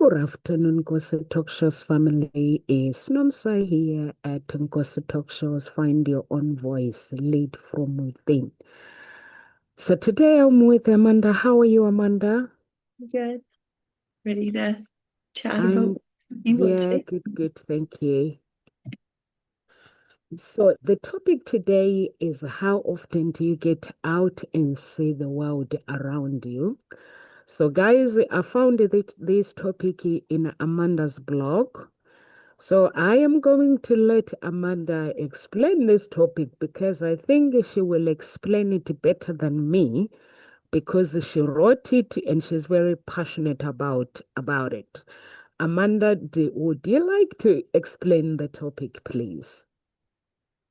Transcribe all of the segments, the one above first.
Good afternoon, Nkosi Talk Shows family. It's Nomsa here at Nkosi Talk Shows. Find your own voice, lead from within. So today I'm with Amanda. How are you, Amanda? Good. Ready to chat about I'm, yeah, today? good, thank you. So the topic today is how often do you get out and see the world around you? So guys, I found this topic in Amanda's blog. So I am going to let Amanda explain this topic because I think she will explain it better than me because she wrote it and she's very passionate about it. Amanda, would you like to explain the topic, please?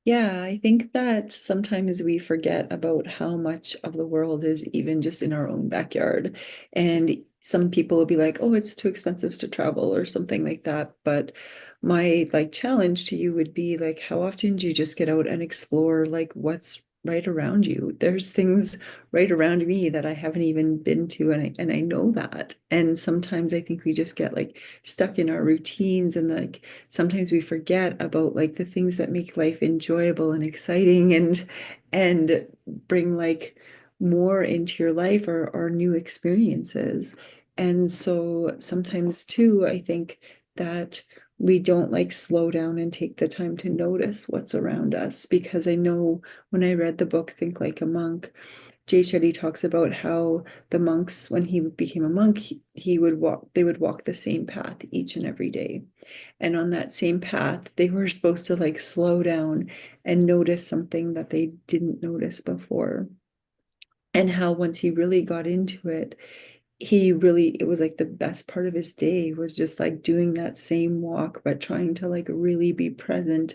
Yeah, I think that sometimes we forget about how much of the world is even just in our own backyard. And some people will be like, oh, it's too expensive to travel or something like that. But my challenge to you would be like, how often do you just get out and explore like what's right around you? There's things right around me that I haven't even been to, and I know that. And sometimes I think we just get like stuck in our routines, and like sometimes we forget about like the things that make life enjoyable and exciting, and bring like more into your life, or new experiences. And so sometimes too, I think that we don't like slow down and take the time to notice what's around us, because I know when I read the book Think Like a Monk, Jay Shetty talks about how the monks, when he became a monk, he would walk, they would walk the same path each and every day. And on that same path, they were supposed to like slow down and notice something that they didn't notice before. And how once he really got into it, it was like the best part of his day was just like doing that same walk, but trying to like really be present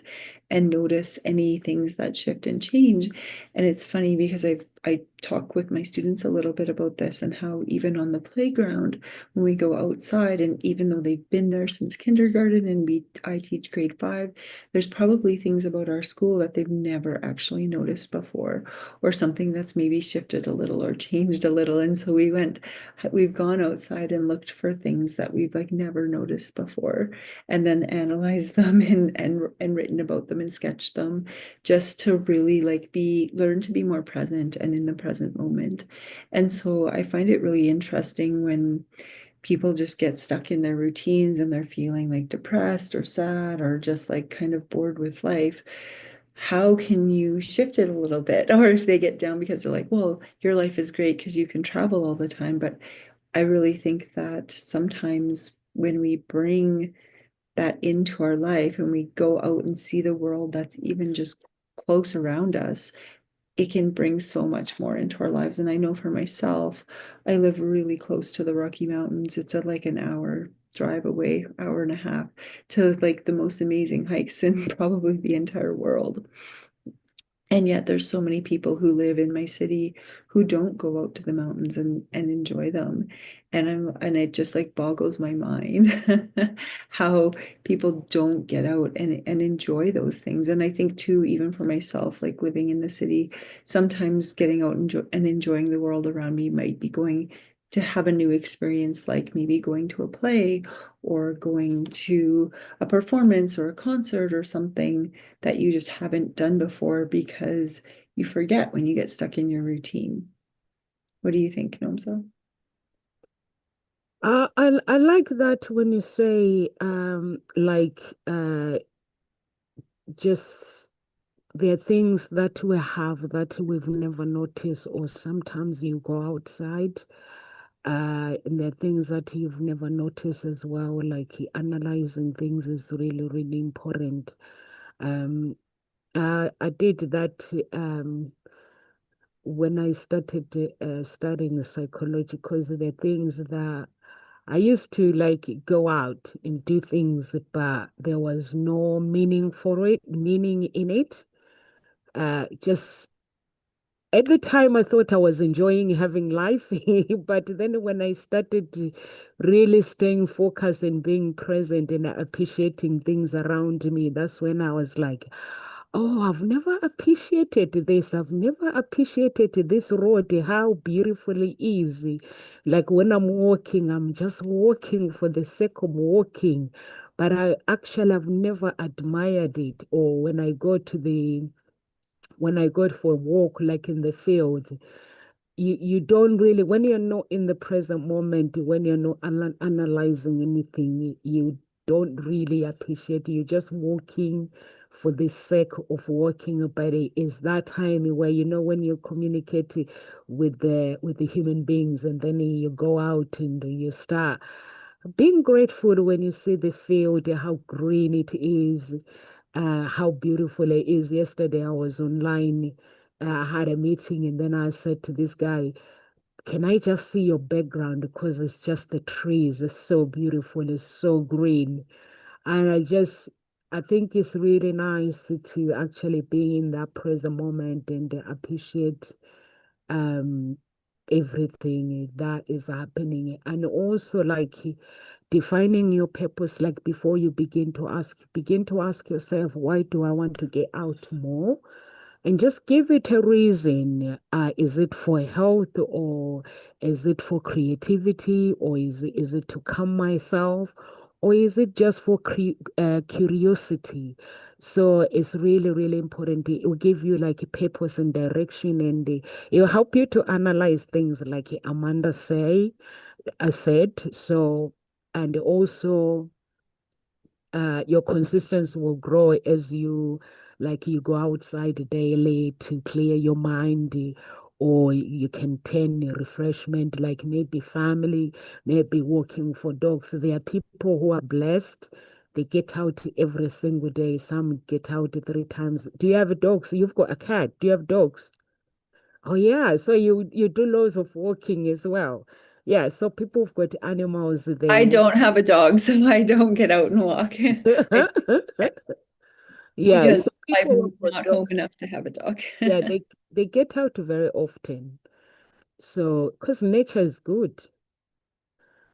and notice any things that shift and change. And it's funny because I talk with my students a little bit about this, and how even on the playground, when we go outside, and even though they've been there since kindergarten, and I teach grade 5, there's probably things about our school that they've never actually noticed before, or something that's maybe shifted a little or changed a little. And so we've gone outside and looked for things that we've like never noticed before, and then analyzed them, and written about them and sketched them, just to really like learn to be more present and in the present moment. And so I find it really interesting when people just get stuck in their routines and they're feeling like depressed or sad or just like kind of bored with life. How can you shift it a little bit? Or if they get down because they're like, well, your life is great because you can travel all the time. But I really think that sometimes when we bring that into our life and we go out and see the world that's even just close around us, it can bring so much more into our lives. And I know for myself, I live really close to the Rocky Mountains. It's at like an hour drive away, hour and a half, to like the most amazing hikes in probably the entire world. And yet there's so many people who live in my city who don't go out to the mountains and enjoy them. And it just like boggles my mind how people don't get out and enjoy those things. And I think too, even for myself, like living in the city, sometimes getting out and enjoying the world around me might be going to have a new experience, like maybe going to a play or going to a performance or a concert or something that you just haven't done before, because you forget when you get stuck in your routine. What do you think, Nomsa? I like that when you say just there are things that we have that we've never noticed, or sometimes you go outside, and there are things that you've never noticed as well. Like analyzing things is really, really important. Um, I did that when I started studying psychology, because there are things that I used to like go out and do things, but there was no meaning in it. Just at the time, I thought I was enjoying having life, but then when I started really staying focused and being present and appreciating things around me, that's when I was like, Oh, I've never appreciated this. I've never appreciated this road, how beautiful it is. Like when I'm walking, I'm just walking for the sake of walking. But I actually have never admired it. Or when I go for a walk, like in the field, you don't really, when you're not in the present moment, when you're not analyzing anything, you don't really appreciate it. You're just walking for the sake of walking, but it is that time where when you communicate with the human beings, and then you go out and you start being grateful when you see the field, how green it is, how beautiful it is. Yesterday I was online, I had a meeting, and then I said to this guy, can I just see your background? Because it's just the trees. It's so beautiful. It's so green. And I think it's really nice to actually be in that present moment and appreciate um, everything that is happening. And also, like, defining your purpose, like before you begin to ask yourself, why do I want to get out more? And just give it a reason. Is it for health, or is it for creativity, or is it to calm myself, or is it just for curiosity? So it's really, really important. It will give you like a purpose and direction, and it will help you to analyze things like Amanda said. So, and also your consistency will grow as you go outside daily to clear your mind, or you can turn refreshment, like maybe family, maybe walking for dogs. There are people who are blessed. They get out every single day. Some get out 3 times. Do you have dogs? You've got a cat. Do you have dogs? Oh yeah, so you do loads of walking as well. Yeah, so people who've got animals, they I walk. don't have a dog, so I don't get out and walk. I, Yeah, because so people I'm who've got not home dogs, enough to have a dog. yeah, they get out very often. So, because nature is good.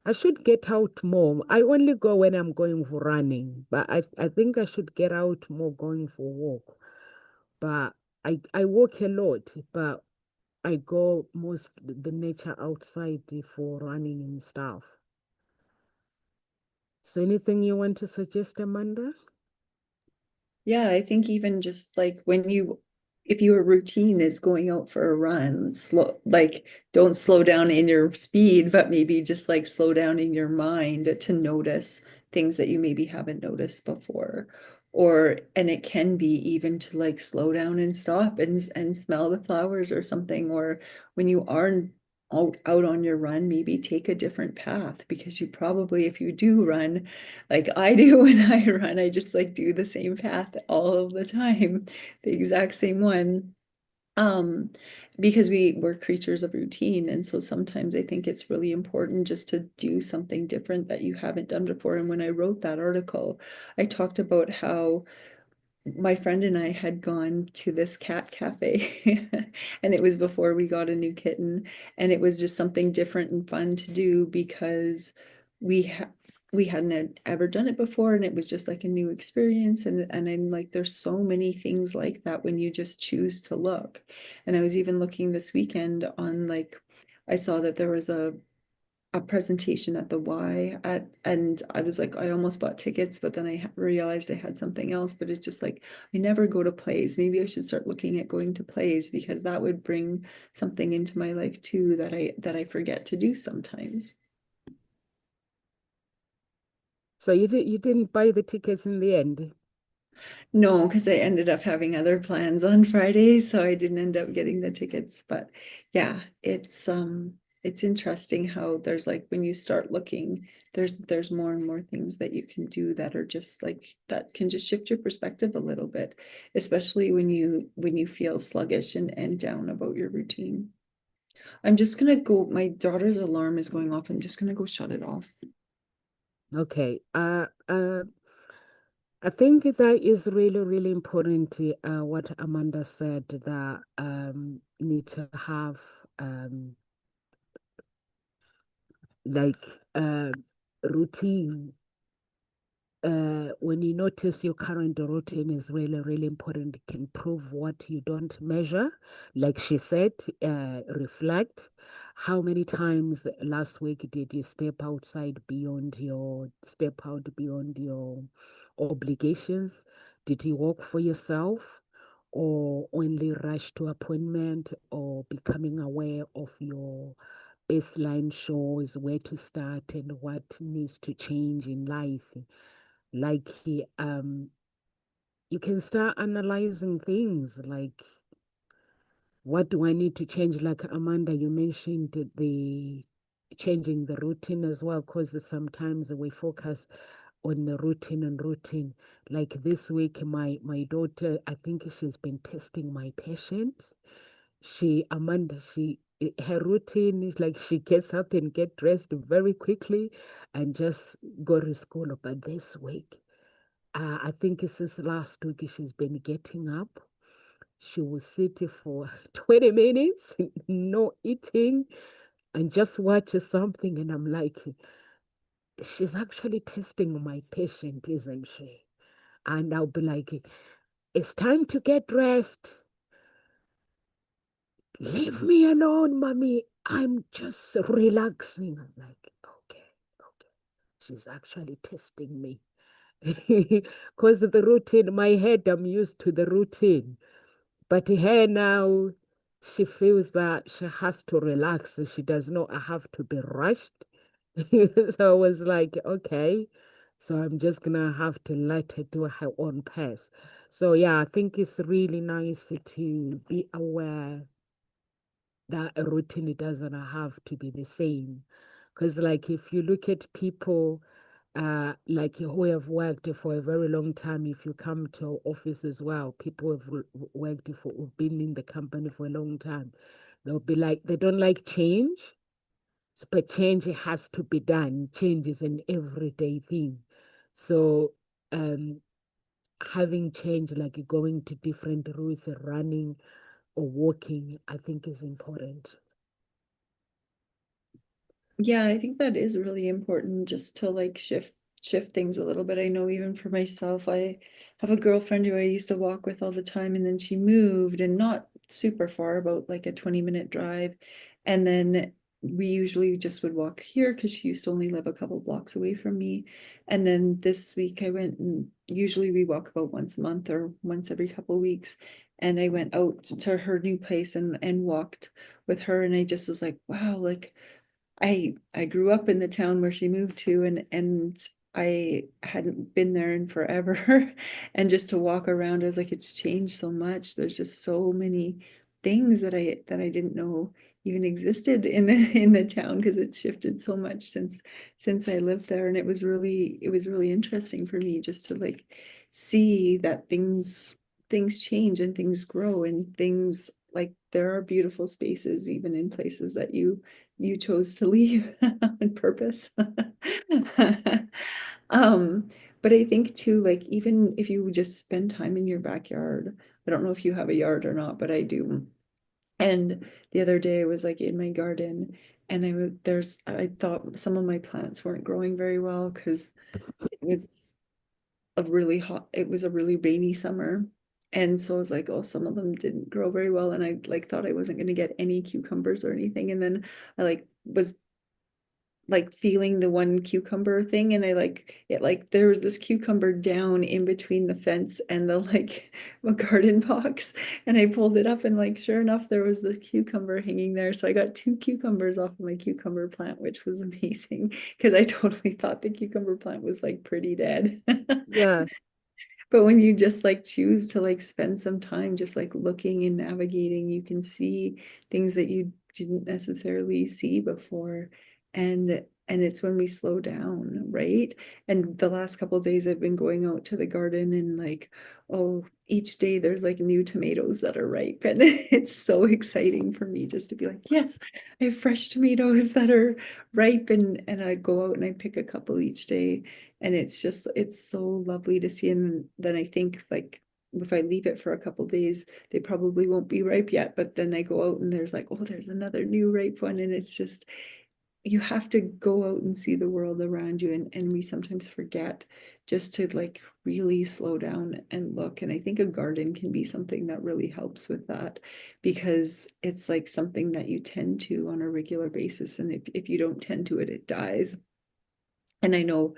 I should get out more. I only go when I'm going for running, but I think I should get out more going for walk. But I walk a lot, but I go most the nature outside for running and stuff. So anything you want to suggest, Amanda? Yeah, I think even just like if your routine is going out for a run, like don't slow down in your speed, but maybe just like slow down in your mind to notice things that you maybe haven't noticed before. And it can be even to like slow down and stop and smell the flowers or something. Or when you are out on your run, maybe take a different path, because you probably, if you do run, like I do when I run, I just like do the same path all of the time, the exact same one. Um, because we're creatures of routine. And so sometimes I think it's really important just to do something different that you haven't done before. And when I wrote that article, I talked about how my friend and I had gone to this cat cafe and it was before we got a new kitten, and it was just something different and fun to do because we hadn't ever done it before, and it was just like a new experience. And I'm like, there's so many things like that when you just choose to look. And I was even looking this weekend on, like, I saw that there was a presentation at the Y and I was like, I almost bought tickets, but then I realized I had something else. But it's just like, I never go to plays. Maybe I should start looking at going to plays, because that would bring something into my life too that I forget to do sometimes. So you didn't buy the tickets in the end? No, because I ended up having other plans on Friday, so I didn't end up getting the tickets. But yeah, it's interesting how there's like, when you start looking, there's more and more things that you can do that are just like, that can just shift your perspective a little bit, especially when you feel sluggish and down about your routine. I'm just gonna go, my daughter's alarm is going off. I'm just gonna go shut it off. Okay. I think that is really, really important, what Amanda said, that need to have like uh, routine. when you notice your current routine is really, really important, it can prove what you don't measure. Like she said, reflect. How many times last week did you step out beyond your obligations? Did you work for yourself? Or only rush to appointment, or becoming aware of your baseline shows where to start and what needs to change in life. Like you can start analyzing things like, what do I need to change? Like Amanda, you mentioned the changing the routine as well, because sometimes we focus on the routine. Like this week, my daughter, I think she's been testing my patience. Amanda, her routine is like she gets up and get dressed very quickly and just go to school. But this week, I think since last week, she's been getting up. She will sit for 20 minutes, no eating, and just watch something. And I'm like, she's actually testing my patient, isn't she? And I'll be like, it's time to get dressed. Leave me alone, mommy. I'm just relaxing. I'm like, okay, okay. She's actually testing me. Because the routine, my head, I'm used to the routine. But her now, she feels that she has to relax. She does not have to be rushed. So I was like, okay. So I'm just gonna have to let her do her own pace. So yeah, I think it's really nice to be aware that a routine doesn't have to be the same. Because like if you look at people like who have worked for a very long time, if you come to our office as well, people have who've been in the company for a long time, they'll be like, they don't like change, but change has to be done. Change is an everyday thing. So having change, like going to different routes, running or walking, I think is important. Yeah, I think that is really important just to like shift things a little bit. I know even for myself, I have a girlfriend who I used to walk with all the time, and then she moved and not super far, about like a 20-minute drive. And then we usually just would walk here because she used to only live a couple blocks away from me. And then this week I went, and usually we walk about once a month or once every couple weeks. And I went out to her new place and walked with her, and I just was like, wow, like I grew up in the town where she moved to, and I hadn't been there in forever. And just to walk around, I was like, it's changed so much. There's just so many things that I didn't know even existed in the town, because it's shifted so much since I lived there. And it was really interesting for me just to like see that things change and things grow, and things like there are beautiful spaces even in places that you chose to leave on purpose. Um, but I think too, like even if you just spend time in your backyard, I don't know if you have a yard or not, but I do. And the other day I was like in my garden, and I thought some of my plants weren't growing very well because it was it was a really rainy summer. And so I was like, oh, some of them didn't grow very well. And I like thought I wasn't going to get any cucumbers or anything. And then I like was like feeling the one cucumber thing, and I like it, like there was this cucumber down in between the fence and the like a garden box, and I pulled it up, and like sure enough there was the cucumber hanging there. So I got two cucumbers off of my cucumber plant, which was amazing because I totally thought the cucumber plant was like pretty dead. Yeah. But when you just like choose to like spend some time just like looking and navigating, you can see things that you didn't necessarily see before. And it's when we slow down, right? And the last couple of days I've been going out to the garden, and like, oh, each day there's like new tomatoes that are ripe. And it's so exciting for me just to be like, yes, I have fresh tomatoes that are ripe. And I go out and I pick a couple each day, and it's so lovely to see. And then I think like if I leave it for a couple days, they probably won't be ripe yet, but then I go out and there's like, oh, there's another new ripe one. And you have to go out and see the world around you, and we sometimes forget just to like really slow down and look. And I think a garden can be something that really helps with that, because it's like something that you tend to on a regular basis, and if you don't tend to it, it dies. And I know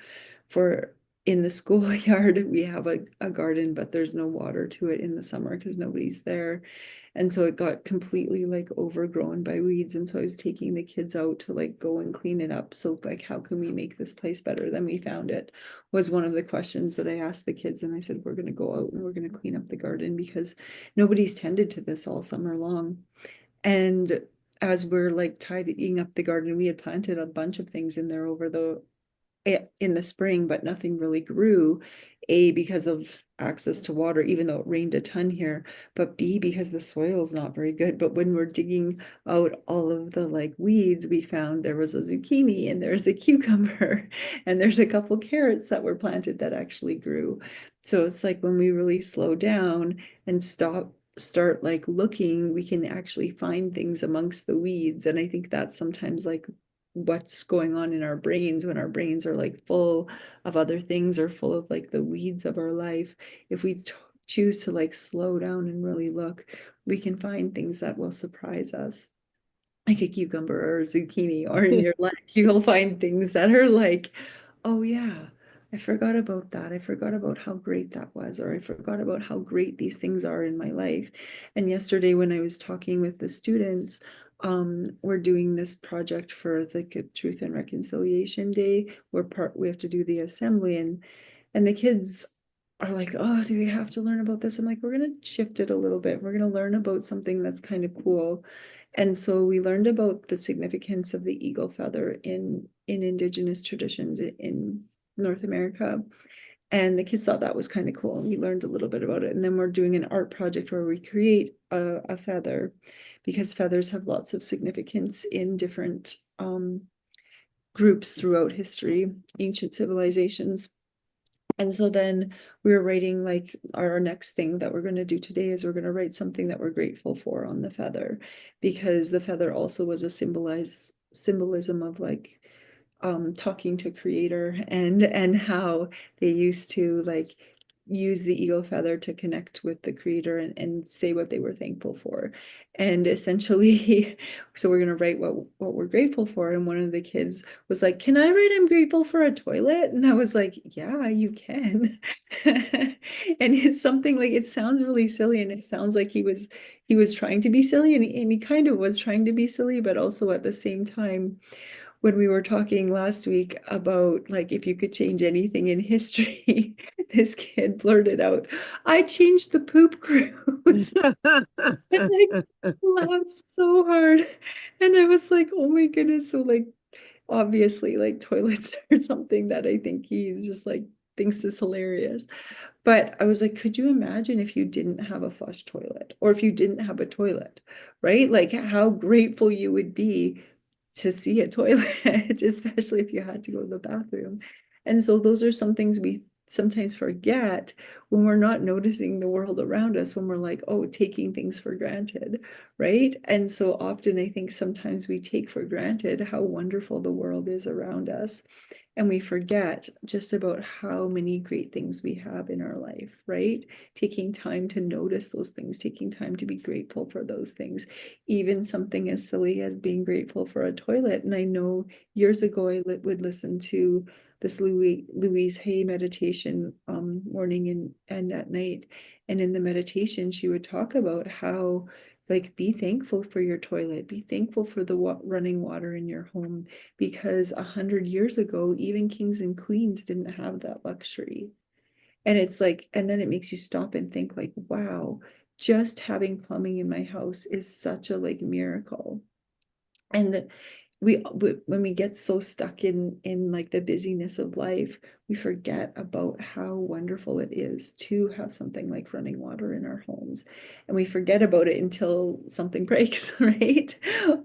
for in the schoolyard we have a garden, but there's no water to it in the summer because nobody's there. And so it got completely like overgrown by weeds. And so I was taking the kids out to like go and clean it up. So like, how can we make this place better than we found it, was one of the questions that I asked the kids. And I said, we're going to go out and we're going to clean up the garden because nobody's tended to this all summer long. And as we're like tidying up the garden, we had planted a bunch of things in there over the in the spring, but nothing really grew. A, because of access to water, even though it rained a ton here, but B, because the soil is not very good. But when we're digging out all of the like weeds, we found there was a zucchini and there's a cucumber and there's a couple carrots that were planted that actually grew. So it's like when we really slow down and start like looking, we can actually find things amongst the weeds. And I think that's sometimes like what's going on in our brains when our brains are like full of other things or full of like the weeds of our life. If we choose to like slow down and really look, we can find things that will surprise us, like a cucumber or zucchini, or in your life, you'll find things that are like, oh yeah, I forgot about that. I forgot about how great that was, or I forgot about how great these things are in my life. And yesterday, when I was talking with the students, we're doing this project for the Truth and Reconciliation Day. We have to do the assembly, and the kids are like, oh, do we have to learn about this? I'm like, we're gonna shift it a little bit. We're gonna learn about something that's kind of cool. And so we learned about the significance of the eagle feather in Indigenous traditions in North America. And the kids thought that was kind of cool. And we learned a little bit about it. And then we're doing an art project where we create a feather, because feathers have lots of significance in different groups throughout history, ancient civilizations. And so then we were writing like our next thing that we're going to do today is we're going to write something that we're grateful for on the feather, because the feather also was a symbolism of like talking to creator, and how they used to like use the eagle feather to connect with the creator and say what they were thankful for. And essentially, so we're going to write what we're grateful for. And one of the kids was like, can I write I'm grateful for a toilet? And I was like, yeah, you can. And it's something like, it sounds really silly, and it sounds like he was trying to be silly, and he kind of was trying to be silly, but also at the same time, when we were talking last week about like if you could change anything in history, this kid blurted out, I changed the poop cruise. And I laughed so hard. And I was like, oh my goodness. So like obviously like toilets are something that I think he's just like thinks is hilarious. But I was like, could you imagine if you didn't have a flush toilet, or if you didn't have a toilet, right? Like how grateful you would be to see a toilet, especially if you had to go to the bathroom. And so those are some things we sometimes forget when we're not noticing the world around us, when we're like, oh, taking things for granted, right? And so often I think sometimes we take for granted how wonderful the world is around us. And we forget just about how many great things we have in our life, right? Taking time to notice those things, taking time to be grateful for those things, even something as silly as being grateful for a toilet. And I know years ago I would listen to this Louise Hay meditation morning and at night. And in the meditation, she would talk about how like be thankful for your toilet, be thankful for the running water in your home, because 100 years ago, even kings and queens didn't have that luxury. And it's like, and then it makes you stop and think like, wow, just having plumbing in my house is such a like miracle. And when we get so stuck in like the busyness of life, we forget about how wonderful it is to have something like running water in our homes, and we forget about it until something breaks, right?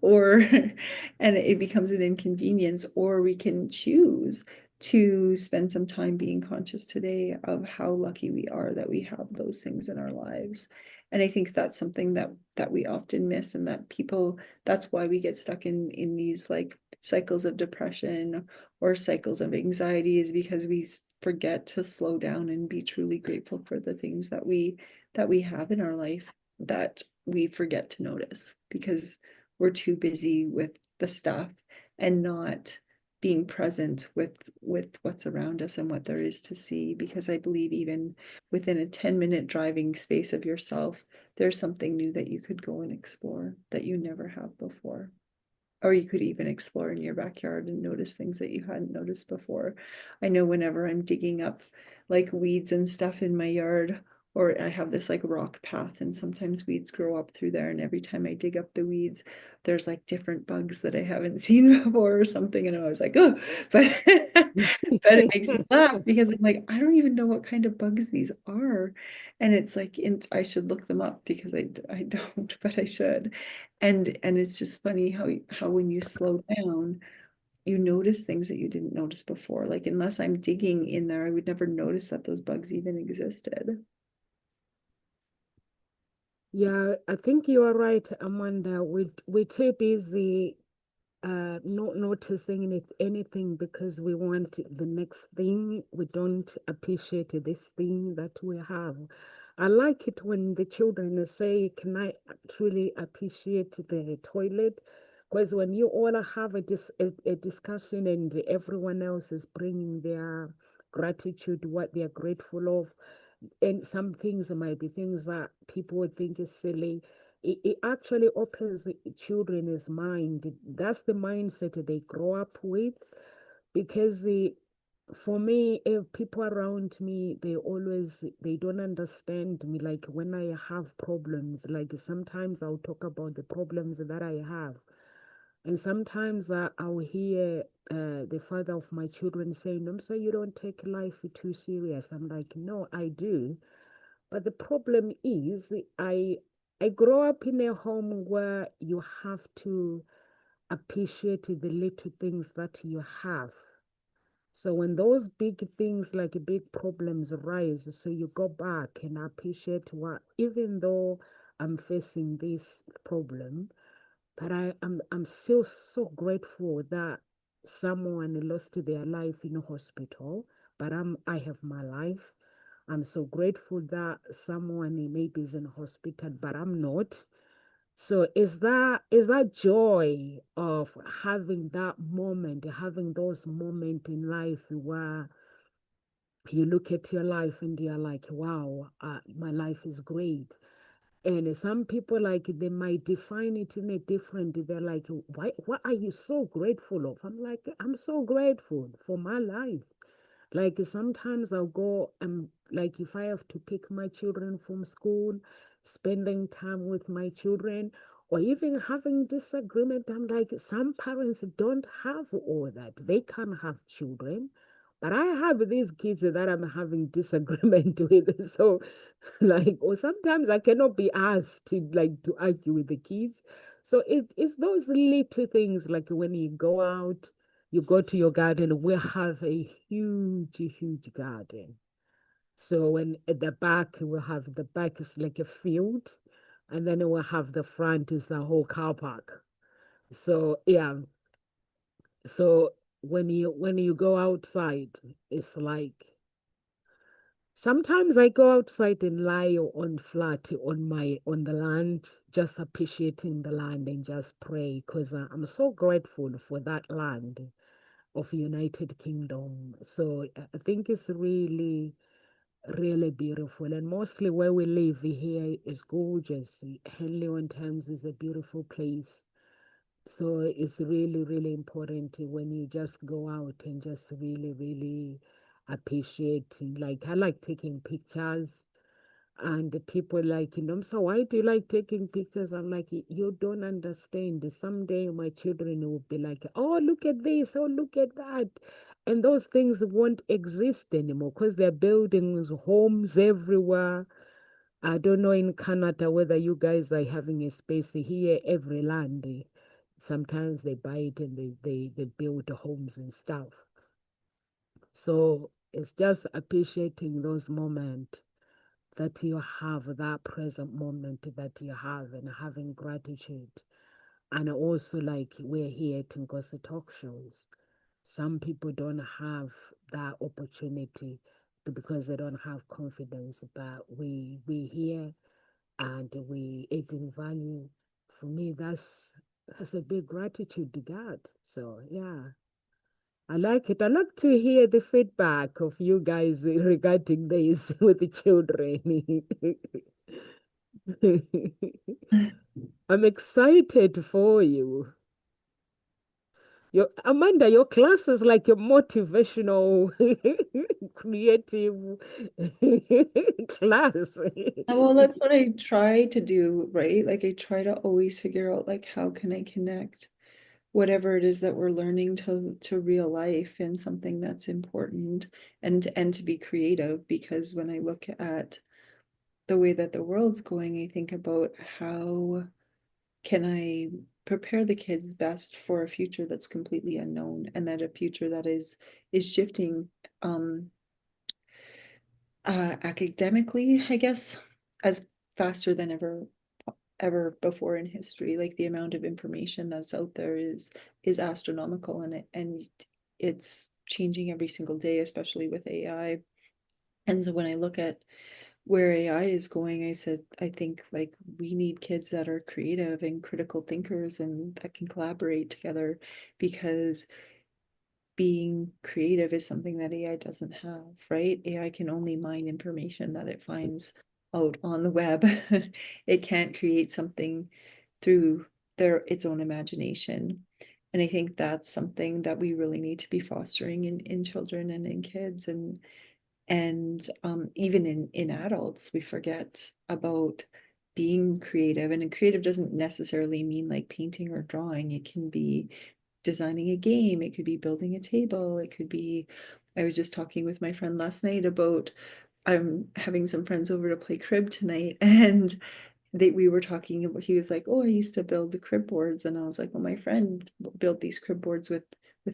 Or and it becomes an inconvenience, or we can choose to spend some time being conscious today of how lucky we are that we have those things in our lives. And I think that's something that we often miss, and that people, that's why we get stuck in these like cycles of depression or cycles of anxiety is because we forget to slow down and be truly grateful for the things that we have in our life that we forget to notice because we're too busy with the stuff and not being present with what's around us and what there is to see, because I believe even within a 10-minute driving space of yourself, there's something new that you could go and explore that you never have before. Or you could even explore in your backyard and notice things that you hadn't noticed before. I know whenever I'm digging up like weeds and stuff in my yard, or I have this like rock path, and sometimes weeds grow up through there. And every time I dig up the weeds, there's like different bugs that I haven't seen before or something. And I was like, oh, but but it makes me laugh because I'm like, I don't even know what kind of bugs these are. And it's like, I should look them up because I don't, but I should. And it's just funny how when you slow down, you notice things that you didn't notice before. Like unless I'm digging in there, I would never notice that those bugs even existed. Yeah, I think you are right, Amanda. We're too busy not noticing anything because we want the next thing. We don't appreciate this thing that we have. I like it when the children say, "Can I truly appreciate the toilet?" Because when you all have a discussion and everyone else is bringing their gratitude, what they are grateful of, and some things might be things that people would think is silly. It actually opens children's mind. That's the mindset they grow up with. Because for me, if people around me, they don't understand me. Like when I have problems, like sometimes I'll talk about the problems that I have. And sometimes I'll hear the father of my children saying, "I'm sorry, you don't take life too serious." I'm like, no, I do. But the problem is, I grow up in a home where you have to appreciate the little things that you have. So when those big things like big problems arise, so you go back and appreciate what, even though I'm facing this problem, but I'm still so grateful that someone lost their life in a hospital, but I have my life. I'm so grateful that someone maybe is in hospital, but I'm not. So is that joy of having that moment, having those moments in life where you look at your life and you're like, wow, my life is great. And some people like they might define it in a different. They're like, why? What are you so grateful of? I'm like, I'm so grateful for my life. Like sometimes I'll go and like if I have to pick my children from school, spending time with my children, or even having disagreement, I'm like, some parents don't have all that. They can't have children. But I have these kids that I'm having disagreement with. So like, or sometimes I cannot be asked to like to argue with the kids. So it's those little things like when you go out, you go to your garden. We have a huge, huge garden. So when at the back, we'll have the back is like a field, and then we'll have the front is the whole car park. So yeah, so when you go outside, it's like sometimes I go outside and lie on flat on the land, just appreciating the land and just pray because I'm so grateful for that land of United Kingdom. So I think it's really, really beautiful. And mostly where we live here is gorgeous. Henley on Thames is a beautiful place. So it's really, really important when you just go out and just really, really appreciate. Like I like taking pictures. And the people like, so why do you like taking pictures? I'm like, you don't understand. Someday my children will be like, oh, look at this, oh, look at that. And those things won't exist anymore because they're building homes everywhere. I don't know in Canada whether you guys are having a space here, every land. Sometimes they buy it and they build homes and stuff. So it's just appreciating those moments that you have, that present moment that you have, and having gratitude. And also, like, we're here to go to talk shows. Some people don't have that opportunity because they don't have confidence, but we here and we adding value. For me, that's a big gratitude to God. So yeah, I like it. I like to hear the feedback of you guys regarding this with the children. I'm excited for you. Amanda, your class is like a motivational, creative class. Well, that's what I try to do, right? Like I try to always figure out like how can I connect whatever it is that we're learning to real life and something that's important and to be creative because when I look at the way that the world's going, I think about how can I prepare the kids best for a future that's completely unknown and that a future that is shifting academically, I guess, as faster than ever before in history. Like the amount of information that's out there is astronomical and it's changing every single day, especially with AI. And so when I look at where AI is going, I think like we need kids that are creative and critical thinkers and that can collaborate together because being creative is something that AI doesn't have, right? AI can only mine information that it finds out on the web. It can't create something through its own imagination. And I think that's something that we really need to be fostering in children and in kids and even in adults, we forget about being creative. And creative doesn't necessarily mean like painting or drawing. It can be designing a game, it could be building a table, it could be I was just talking with my friend last night about I'm having some friends over to play crib tonight and we were talking about he was like, oh, I used to build the crib boards and I was like, well, my friend built these crib boards with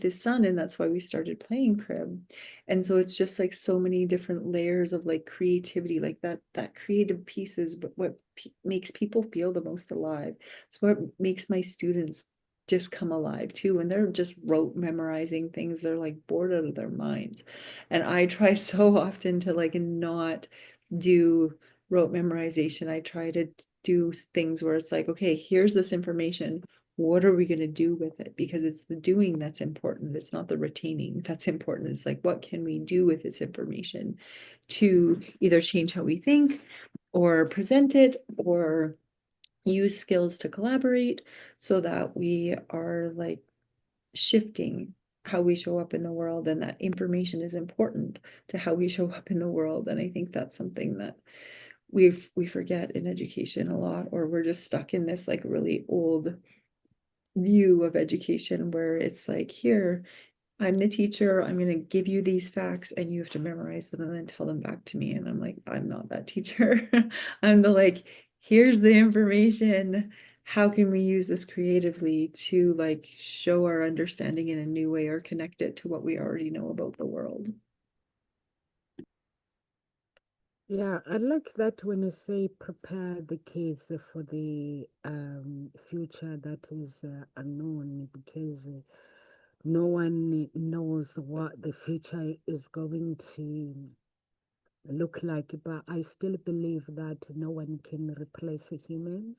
his son and that's why we started playing crib. And so it's just like so many different layers of like creativity, like that creative piece is what makes people feel the most alive. It's what makes my students just come alive too. When they're just rote memorizing things, they're like bored out of their minds. And I try so often to like not do rote memorization. I try to do things where it's like, okay, here's this information. What are we going to do with it? Because it's the doing that's important. It's not the retaining that's important. It's like, what can we do with this information to either change how we think or present it or use skills to collaborate so that we are like shifting how we show up in the world and that information is important to how we show up in the world. And I think that's something that we forget in education a lot, or we're just stuck in this like really old view of education where it's like, here, I'm the teacher, I'm going to give you these facts and you have to memorize them and then tell them back to me. And I'm like, I'm not that teacher. I'm the like, here's the information. How can we use this creatively to like show our understanding in a new way or connect it to what we already know about the world? Yeah, I like that when you say prepare the kids for the future that is unknown because no one knows what the future is going to look like. But I still believe that no one can replace a human.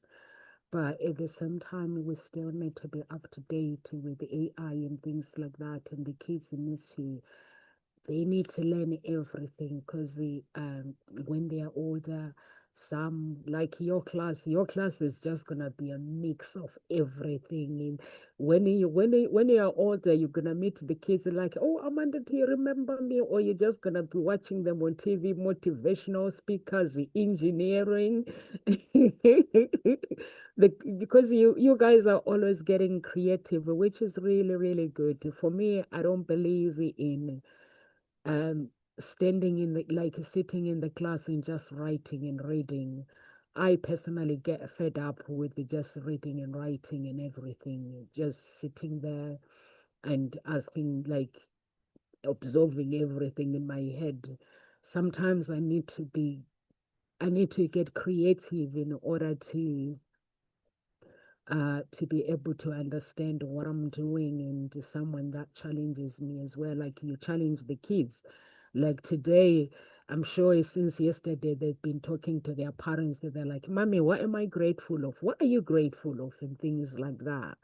But at the same time, we still need to be up to date with the AI and things like that. And the kids need to they need to learn everything because when they are older, some like your class is just gonna be a mix of everything. And when you are older, you're gonna meet the kids like, oh, Amanda, do you remember me? Or you're just gonna be watching them on TV, motivational speakers, engineering. Because you guys are always getting creative, which is really, really good. For me, I don't believe in um standing in the like sitting in the class and just writing and reading. I personally get fed up with just reading and writing and everything, just sitting there and asking, like, observing everything in my head. Sometimes I need to get creative in order to to be able to understand what I'm doing, and someone that challenges me as well. Like you challenge the kids. Like today, I'm sure since yesterday they've been talking to their parents that they're like, Mommy, what am I grateful of? What are you grateful of? And things like that.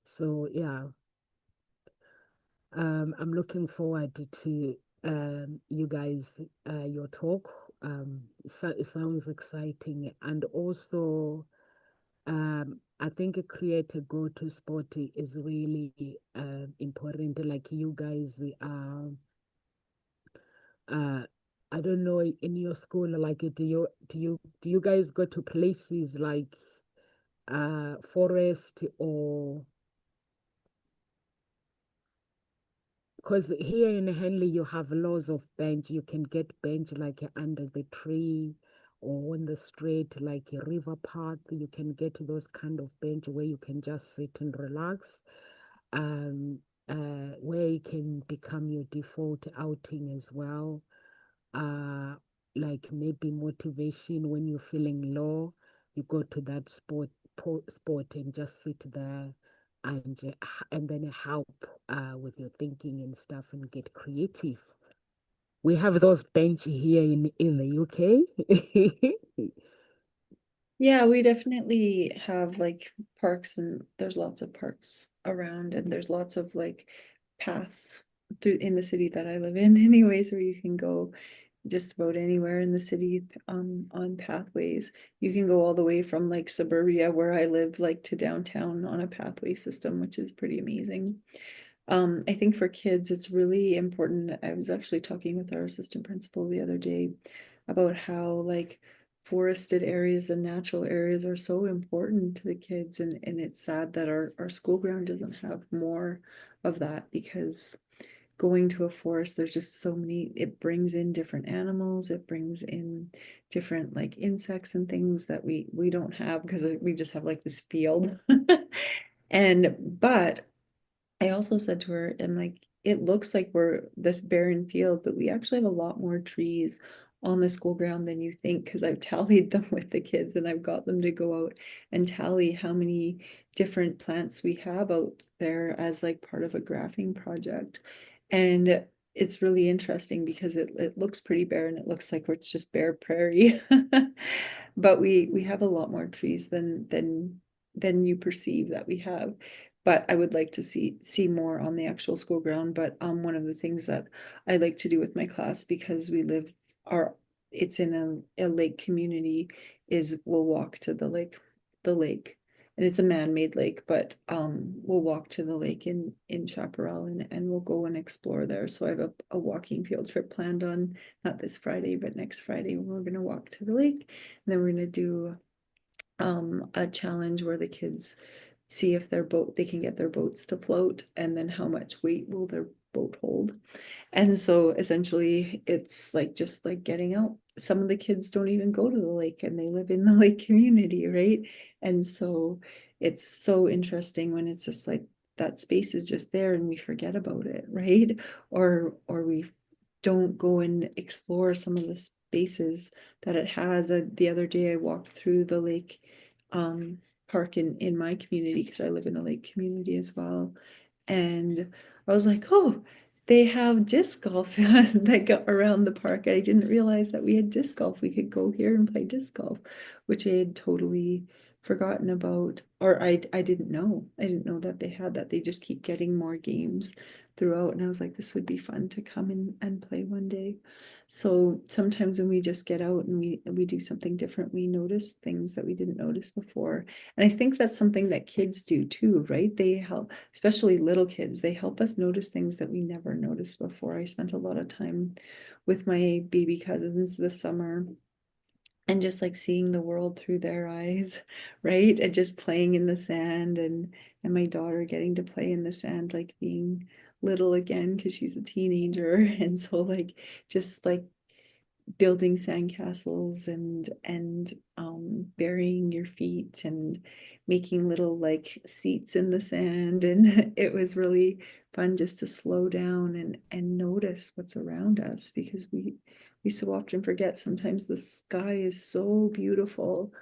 So yeah, I'm looking forward to you guys, your talk. So it sounds exciting. And also, I think a create a go-to spot is really important. Like you guys, uh, I don't know in your school, like do you guys go to places like forest, or because here in Henley you have lots of bench. You can get bench like under the tree or on the street, like a river path. You can get those kind of bench where you can just sit and relax. Um, where it can become your default outing as well. Uh, like maybe motivation when you're feeling low, you go to that spot and just sit there and then help with your thinking and stuff and get creative. We have those bench here in the UK. Yeah, we definitely have like parks, and there's lots of parks around, and there's lots of like paths through in the city that I live in anyways, where you can go just about anywhere in the city on pathways. You can go all the way from like suburbia where I live like to downtown on a pathway system, which is pretty amazing. I think for kids, it's really important. I was actually talking with our assistant principal the other day about how like forested areas and natural areas are so important to the kids, and it's sad that our school ground doesn't have more of that, because going to a forest, there's just so many, it brings in different animals, it brings in different like insects and things that we don't have because we just have like this field. And but I also said to her, I'm like, it looks like we're this barren field, but we actually have a lot more trees on the school ground than you think, because I've tallied them with the kids and I've got them to go out and tally how many different plants we have out there as like part of a graphing project. And it's really interesting because it looks pretty barren. It looks like it's just bare prairie. But we have a lot more trees than you perceive that we have. But I would like to see more on the actual school ground. But one of the things that I like to do with my class, because we live our it's in a lake community, is we'll walk to the lake. And it's a man-made lake, but we'll walk to the lake in Chaparral, and we'll go and explore there. So I have a walking field trip planned on not this Friday, but next Friday. We're gonna walk to the lake, and then we're gonna do a challenge where the kids see if they can get their boats to float, and then how much weight will their boat hold. And so essentially it's like just like getting out. Some of the kids don't even go to the lake, and they live in the lake community, right? And so it's so interesting when it's just like that space is just there and we forget about it, right? Or we don't go and explore some of the spaces that it has. The other day I walked through the lake park in my community, because I live in a lake community as well. And I was like, oh, they have disc golf that go around the park. I didn't realize that we had disc golf. We could go here and play disc golf, which I had totally forgotten about, or I didn't know. I didn't know that they had that. They just keep getting more games throughout. And I was like, this would be fun to come in and play one day. So sometimes when we just get out and we do something different, we notice things that we didn't notice before. And I think that's something that kids do too, right? They help, especially little kids, they help us notice things that we never noticed before. I spent a lot of time with my baby cousins this summer, and just like seeing the world through their eyes, right? And just playing in the sand, and my daughter getting to play in the sand, like being little again because she's a teenager. And so like just like building sandcastles and burying your feet and making little like seats in the sand. And it was really fun just to slow down and notice what's around us, because we so often forget. Sometimes the sky is so beautiful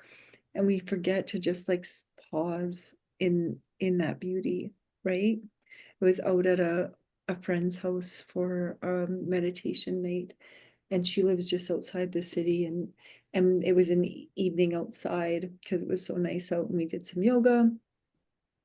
and we forget to just like pause in that beauty, right? I was out at a friend's house for meditation night, and she lives just outside the city, and it was an evening outside because it was so nice out, and we did some yoga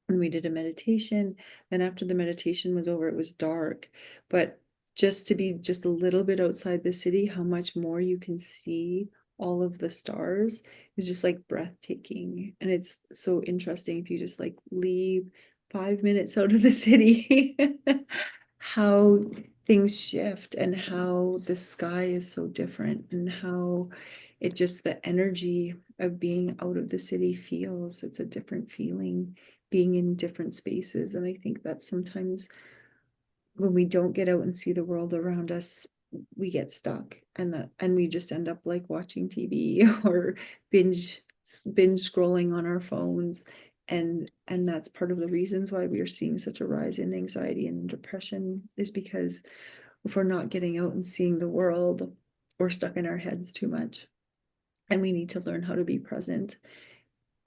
and we did a meditation. And after the meditation was over, it was dark. But just to be just a little bit outside the city, how much more you can see all of the stars is just like breathtaking. And it's so interesting if you just like leave 5 minutes out of the city, how things shift and how the sky is so different and how it just the energy of being out of the city feels. It's a different feeling being in different spaces. And I think that sometimes when we don't get out and see the world around us, we get stuck and we just end up like watching TV or binge scrolling on our phones. And that's part of the reasons why we are seeing such a rise in anxiety and depression, is because if we're not getting out and seeing the world, we're stuck in our heads too much. And we need to learn how to be present.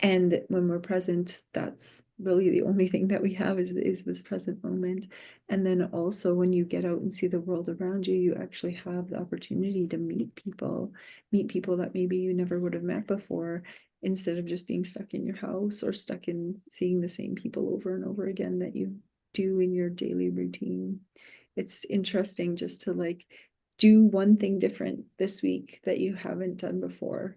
And when we're present, that's really the only thing that we have is this present moment. And then also when you get out and see the world around you, you actually have the opportunity to meet people that maybe you never would have met before, instead of just being stuck in your house or stuck in seeing the same people over and over again that you do in your daily routine. It's interesting just to like do one thing different this week that you haven't done before,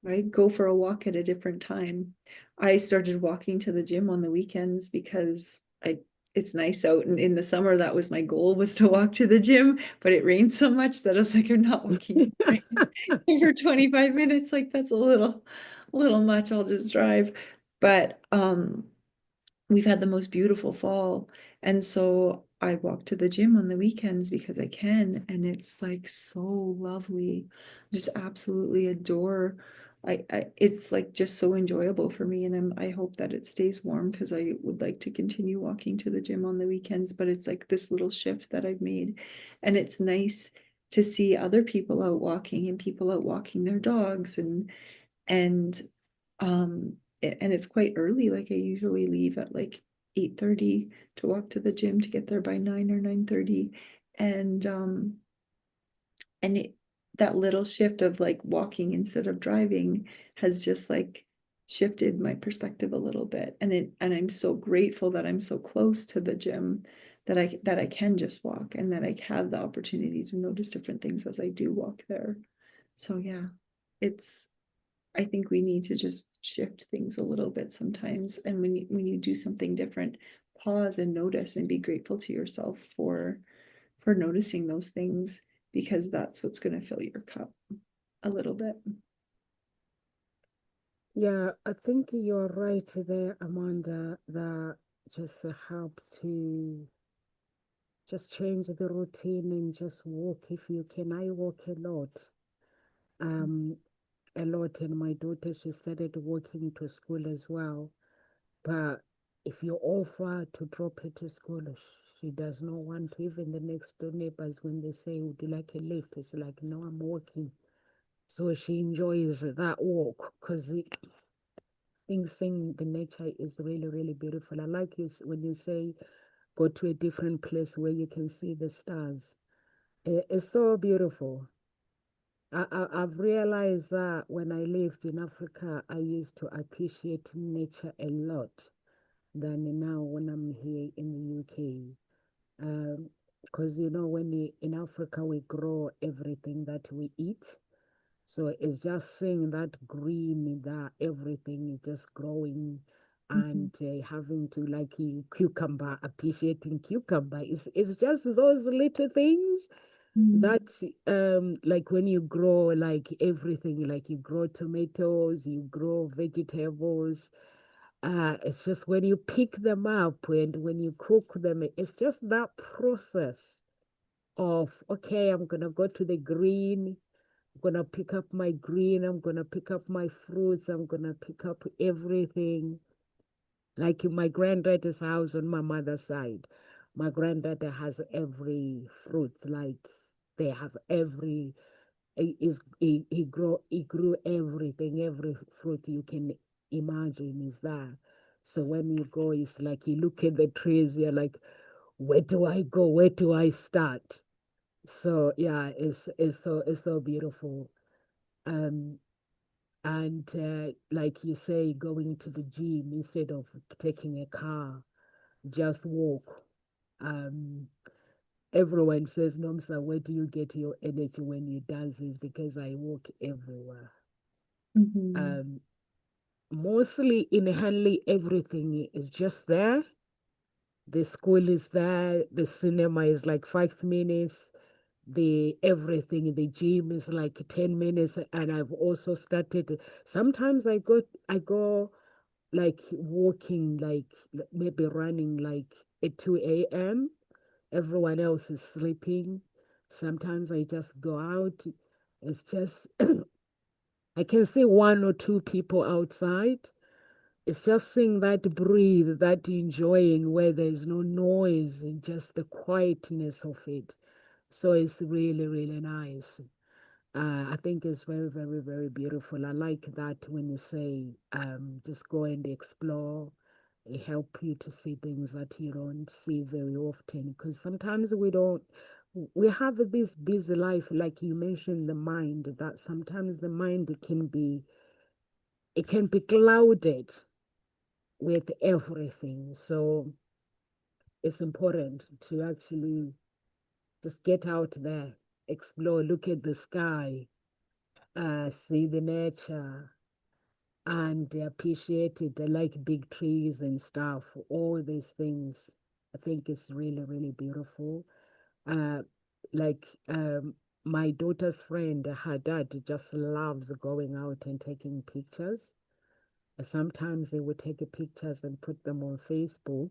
right? Go for a walk at a different time. I started walking to the gym on the weekends because it's nice out, and in the summer that was my goal, was to walk to the gym, but it rained so much that I was like, I'm not walking for 25 minutes. Like that's a little much. I'll just drive. But we've had the most beautiful fall. And so I walk to the gym on the weekends because I can. And it's like so lovely. Just absolutely adore. It's like just so enjoyable for me. And I hope that it stays warm because I would like to continue walking to the gym on the weekends. But it's like this little shift that I've made. And it's nice to see other people out walking and people out walking their dogs and and it's quite early. Like I usually leave at like 8:30 to walk to the gym to get there by 9 or 9:30. And that little shift of like walking instead of driving has just like shifted my perspective a little bit. And I'm so grateful that I'm so close to the gym, that I can just walk and that I have the opportunity to notice different things as I do walk there. So yeah, it's I think we need to just shift things a little bit sometimes. And when you do something different, pause and notice and be grateful to yourself for noticing those things, because that's what's going to fill your cup a little bit. Yeah, I think you're right there, Amanda, that just help to just change the routine and just walk if you can. I walk um, a lot, and my daughter, she started walking to school as well. But if you offer to drop her to school, she does not want to. Even the next door neighbors, when they say, would you like a lift? It's like, no, I'm walking. So she enjoys that walk because the thing seeing the nature is really, really beautiful. I like you when you say go to a different place where you can see the stars. It's so beautiful. I've realized that when I lived in Africa, I used to appreciate nature a lot than now when I'm here in the UK. Because when in Africa we grow everything that we eat, so it's just seeing that green, that everything is just growing, Mhm. and having to like cucumber, appreciating cucumber. It's just those little things Mm. that like when you grow like everything, like you grow tomatoes, you grow vegetables. It's just when you pick them up and when you cook them, it's just that process of, okay, I'm gonna go to the green, I'm gonna pick up my green, I'm gonna pick up my fruits, I'm gonna pick up everything. Like in my granddad's house on my mother's side, my granddad has every fruit, like they have he grew everything, every fruit you can imagine is there. So when you go, it's like you look at the trees, you're like, where do I go? Where do I start? So yeah, it's so beautiful. Um, and like you say, going to the gym instead of taking a car, just walk. Um, Everyone says, Nomsa, where do you get your energy when you dance? Is because I walk everywhere. Mhm. Um, Mostly in Hanley, everything is just there. The school is there. The cinema is like 5 minutes. The everything, the gym is like 10 minutes. And I've also started, sometimes I go like walking, like maybe running like at 2 a.m. Everyone else is sleeping. Sometimes I just go out. It's just, I can see one or two people outside. It's just seeing that breathe, that enjoying where there's no noise and just the quietness of it. So it's really, really nice. I think it's very, very, very beautiful. I like that when you say, just go and explore. It help you to see things that you don't see very often. Because sometimes we have this busy life, like you mentioned, the mind, that sometimes the mind it can be clouded with everything. So it's important to actually just get out there, explore, look at the sky, see the nature, and appreciate it. I like big trees and stuff, all these things. I think it's really, really beautiful. Uh, like my daughter's friend, her dad just loves going out and taking pictures. Sometimes they would take pictures and put them on Facebook.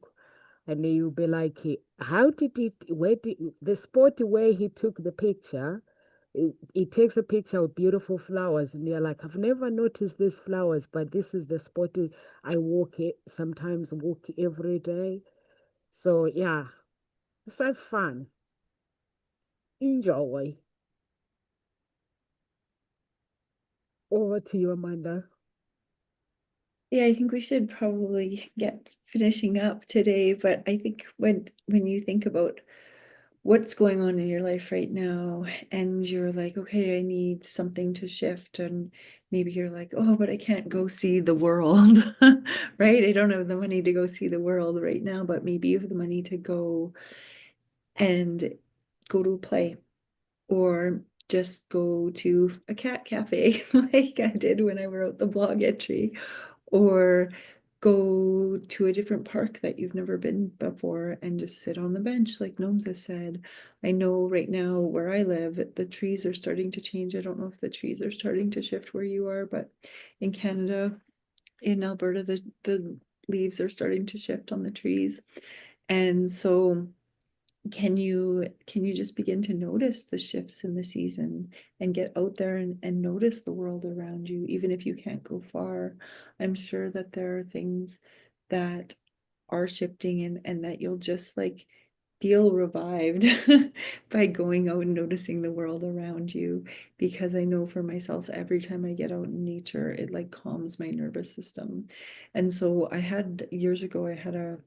And then you'll be like, how did it, where did, the spot where he took the picture, he takes a picture of beautiful flowers. And you're like, I've never noticed these flowers, but this is the spot I walk it, sometimes walk every day. So yeah, it's like fun. Enjoy. Over to you, Amanda. Yeah, I think we should probably get finishing up today, but I think when you think about what's going on in your life right now and you're like, okay, I need something to shift, and maybe you're like, oh, but I can't go see the world. Right? I don't have the money to go see the world right now, but maybe you have the money to go and go to a play, or just go to a cat cafe like I did when I wrote the blog entry, or go to a different park that you've never been before and just sit on the bench like Gnomes has said. I know right now where I live, the trees are starting to change. I don't know if the trees are starting to shift where you are, but in Canada, in Alberta, the leaves are starting to shift on the trees. And so can you just begin to notice the shifts in the season and get out there and notice the world around you, even if you can't go far? I'm sure that there are things that are shifting, and that you'll just like feel revived by going out and noticing the world around you. Because I know for myself, every time I get out in nature, it like calms my nervous system. And so I had years ago, I had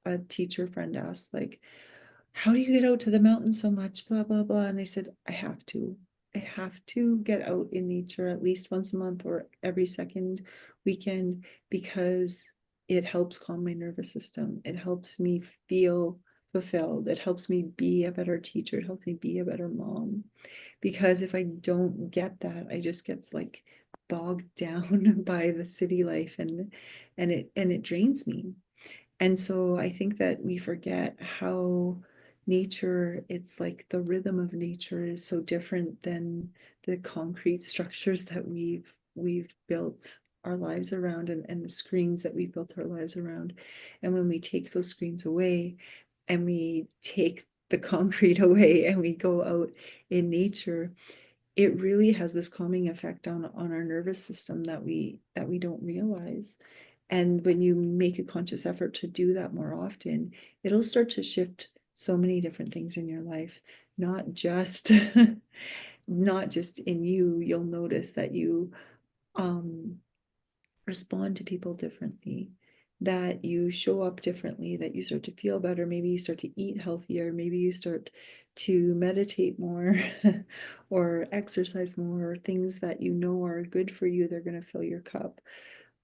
a teacher friend ask, like, how do you get out to the mountains so much? Blah, blah, blah. And I said, I have to. I have to get out in nature at least once a month or every second weekend, because it helps calm my nervous system. It helps me feel fulfilled. It helps me be a better teacher. It helps me be a better mom. Because if I don't get that, I just gets like bogged down by the city life, and it drains me. And so I think that we forget how nature, it's like the rhythm of nature is so different than the concrete structures that we've built our lives around, and the screens that we've built our lives around. And when we take those screens away and we take the concrete away and we go out in nature, it really has this calming effect on our nervous system that we don't realize. And when you make a conscious effort to do that more often, it'll start to shift so many different things in your life, not just not just in you. You'll notice that you um respond to people differently, that you show up differently, that you start to feel better. Maybe you start to eat healthier. Maybe you start to meditate more or exercise more, or things that you know are good for you. They're going to fill your cup.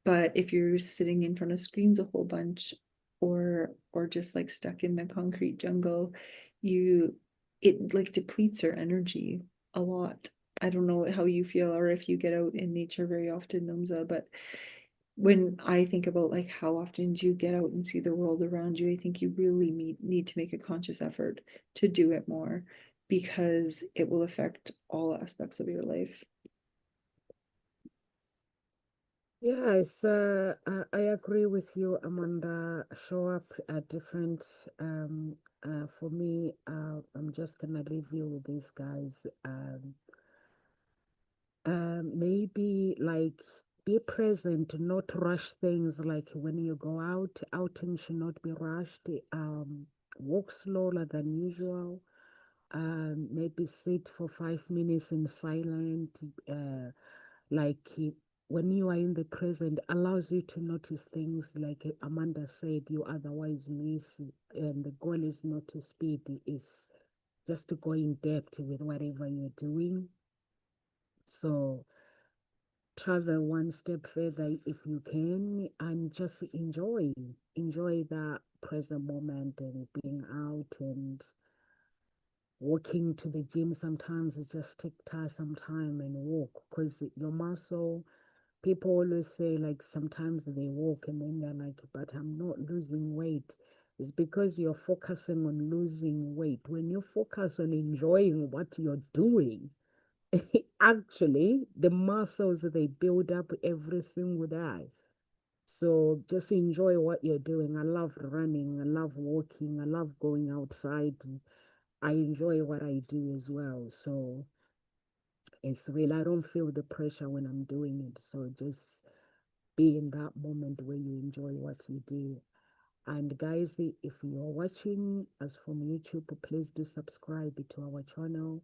But if you're sitting in front of screens a whole bunch, or just like stuck in the concrete jungle, you it like depletes your energy a lot. I don't know how you feel or if you get out in nature very often, Nomza, but when I think about like how often do you get out and see the world around you, I think you really need to make a conscious effort to do it more, because it will affect all aspects of your life. Yes, I agree with you, Amanda. Show up at different. For me, I'm just gonna leave you with these guys. Maybe like be present, not rush things. Like when you go out, outing should not be rushed. Walk slower than usual. Maybe sit for 5 minutes in silent. Like when you are in the present, allows you to notice things like Amanda said you otherwise miss. And the goal is not to speed; is just to go in depth with whatever you're doing. So travel one step further if you can, and just enjoy that present moment and being out and walking to the gym. Sometimes it just take time some time and walk, because your muscle, people always say like sometimes they walk and then they're like, but I'm not losing weight. It's because you're focusing on losing weight. When you focus on enjoying what you're doing, actually the muscles they build up every single day. So just enjoy what you're doing. I love running, I love walking, I love going outside. I enjoy what I do as well. So it's real. I don't feel the pressure when I'm doing it. So just be in that moment where you enjoy what you do. And guys, if you're watching us from YouTube, please do subscribe to our channel.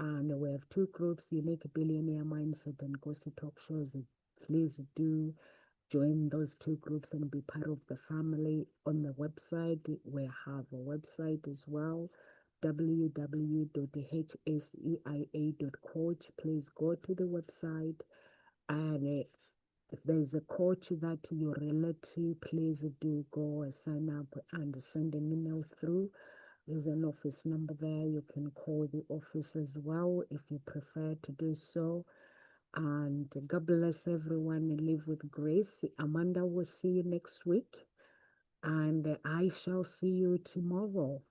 And we have two groups, Unique Billionaire Mindset and Gossip Talk Shows. Please do join those two groups and be part of the family. On the website, we have a website as well, www.hseia.coach. Please go to the website, and if there's a coach that you relate to, please do go and sign up and send an email through. There's an office number there. You can call the office as well if you prefer to do so. And God bless everyone and live with grace. Amanda will see you next week. And I shall see you tomorrow.